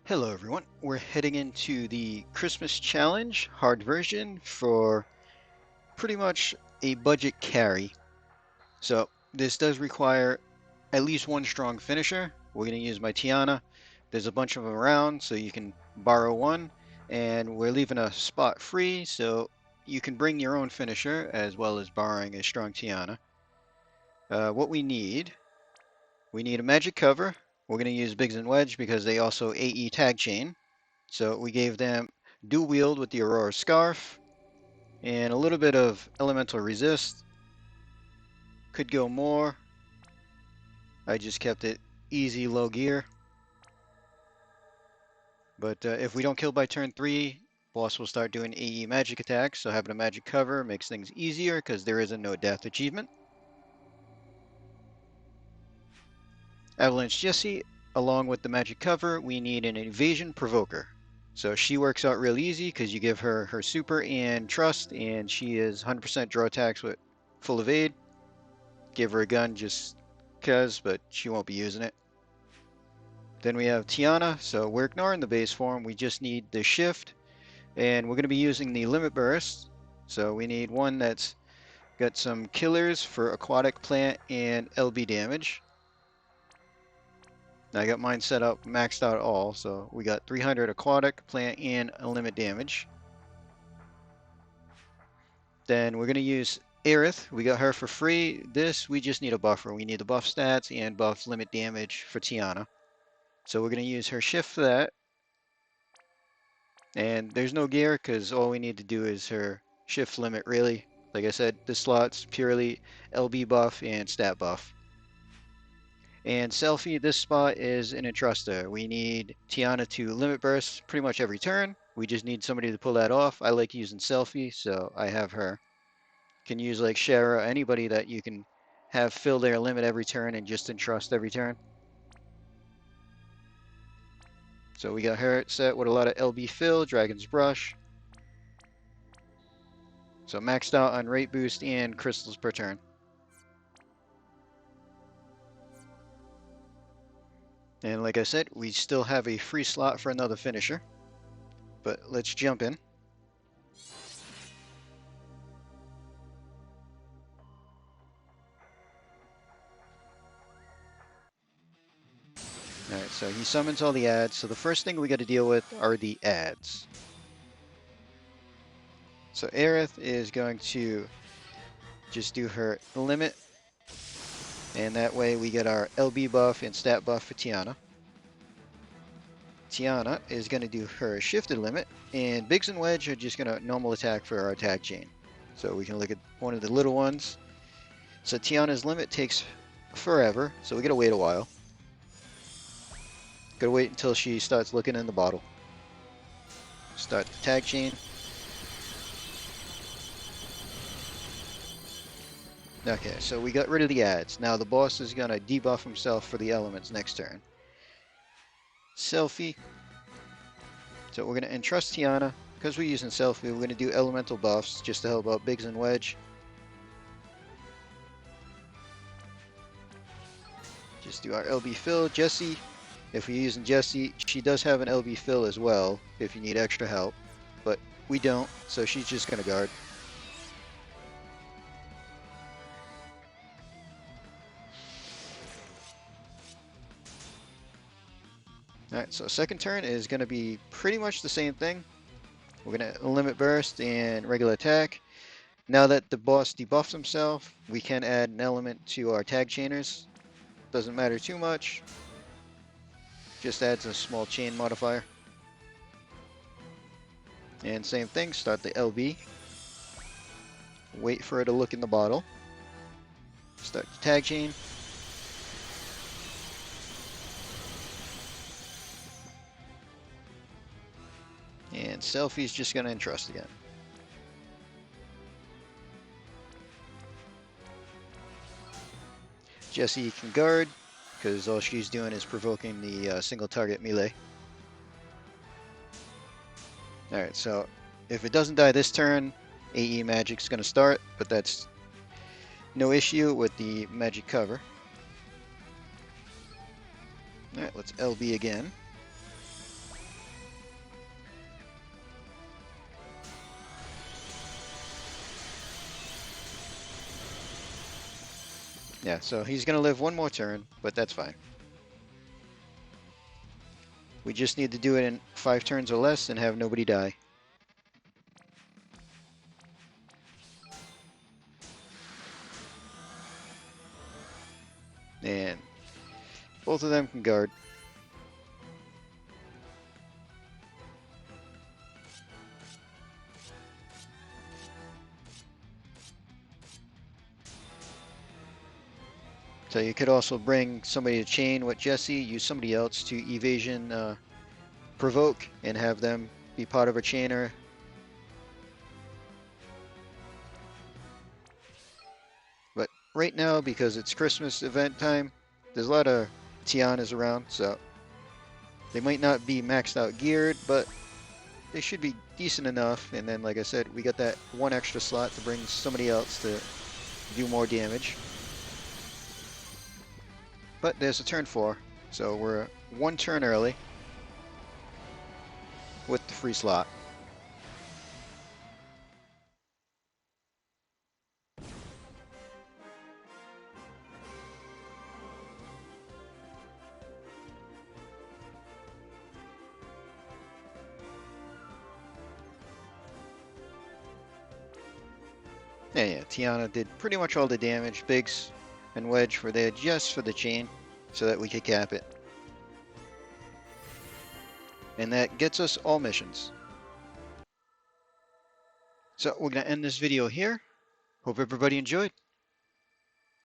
Hello everyone, we're heading into the Christmas challenge hard version for pretty much a budget carry. So this does require at least one strong finisher. We're going to use my Tiana. There's a bunch of them around so you can borrow one, and we're leaving a spot free so you can bring your own finisher as well as borrowing a strong Tiana. What we need a magic cover. We're going to use Biggs and Wedge because they also AE tag chain. So we gave them dual wield with the Aurora Scarf and a little bit of elemental resist. Could go more. I just kept it easy, low gear. But if we don't kill by turn 3, boss will start doing AE magic attacks. So having a magic cover makes things easier because there is a no death achievement. Avalanche Jessie, along with the magic cover, we need an evasion provoker. So she works out real easy because you give her her super and trust, and she is 100% draw attacks with full evade. Give her a gun just because, but she won't be using it. Then we have Tiana, so we're ignoring the base form. We just need the shift, and we're going to be using the limit burst. So we need one that's got some killers for aquatic, plant, and LB damage. I got mine set up maxed out all, so we got 300 aquatic, plant, and limit damage. Then we're going to use Aerith. We got her for free. This, we just need a buffer. We need the buff stats and buff limit damage for Tiana. So we're going to use her shift for that. And there's no gear because all we need to do is her shift limit, really. Like I said, this slot's purely LB buff and stat buff. And Selfie, this spot is an Entruster. We need Tiana to limit burst pretty much every turn. We just need somebody to pull that off. I like using Selfie, so I have her. Can use like Shara, anybody that you can have fill their limit every turn and just entrust every turn. So we got her set with a lot of LB fill, Dragon's Brush. So maxed out on rate boost and crystals per turn. And like I said, we still have a free slot for another finisher. But let's jump in. Alright, so he summons all the ads. So the first thing we got to deal with are the ads. So Aerith is going to just do her limit. And that way we get our LB buff and stat buff for Tiana. Tiana is going to do her shifted limit, and Biggs and Wedge are just going to normal attack for our tag chain. So we can look at one of the little ones. So Tiana's limit takes forever, so we got to wait a while. Got to wait until she starts looking in the bottle. Start the tag chain. Okay, so we got rid of the ads. Now the boss is going to debuff himself for the elements next turn. Selfie. So we're going to entrust Tiana. Because we're using Selfie, we're going to do elemental buffs just to help out Biggs and Wedge. Just do our LB fill. Jessie, if we're using Jessie, she does have an LB fill as well if you need extra help. But we don't, so she's just going to guard. Alright, so second turn is going to be pretty much the same thing. We're going to limit burst and regular attack. Now that the boss debuffs himself, we can add an element to our tag chainers. Doesn't matter too much. Just adds a small chain modifier. And same thing, start the LB. Wait for it to look in the bottle. Start the tag chain. And Selfie's just going to entrust again. Jessie can guard, because all she's doing is provoking the single target melee. Alright, so if it doesn't die this turn, AE Magic's going to start, but that's no issue with the magic cover. Alright, let's LB again. Yeah, so he's gonna live one more turn, but that's fine. We just need to do it in 5 turns or less and have nobody die. And both of them can guard. So you could also bring somebody to chain with Jesse, use somebody else to evasion provoke, and have them be part of a chainer. But right now, because it's Christmas event time, there's a lot of Tianas around, so they might not be maxed out geared, but they should be decent enough. And then, like I said, we got that one extra slot to bring somebody else to do more damage. But there's a turn 4, so we're 1 turn early with the free slot. Yeah, Tiana did pretty much all the damage. Biggs and Wedge were there just for the chain so that we could cap it. And that gets us all missions. So we're going to end this video here. Hope everybody enjoyed.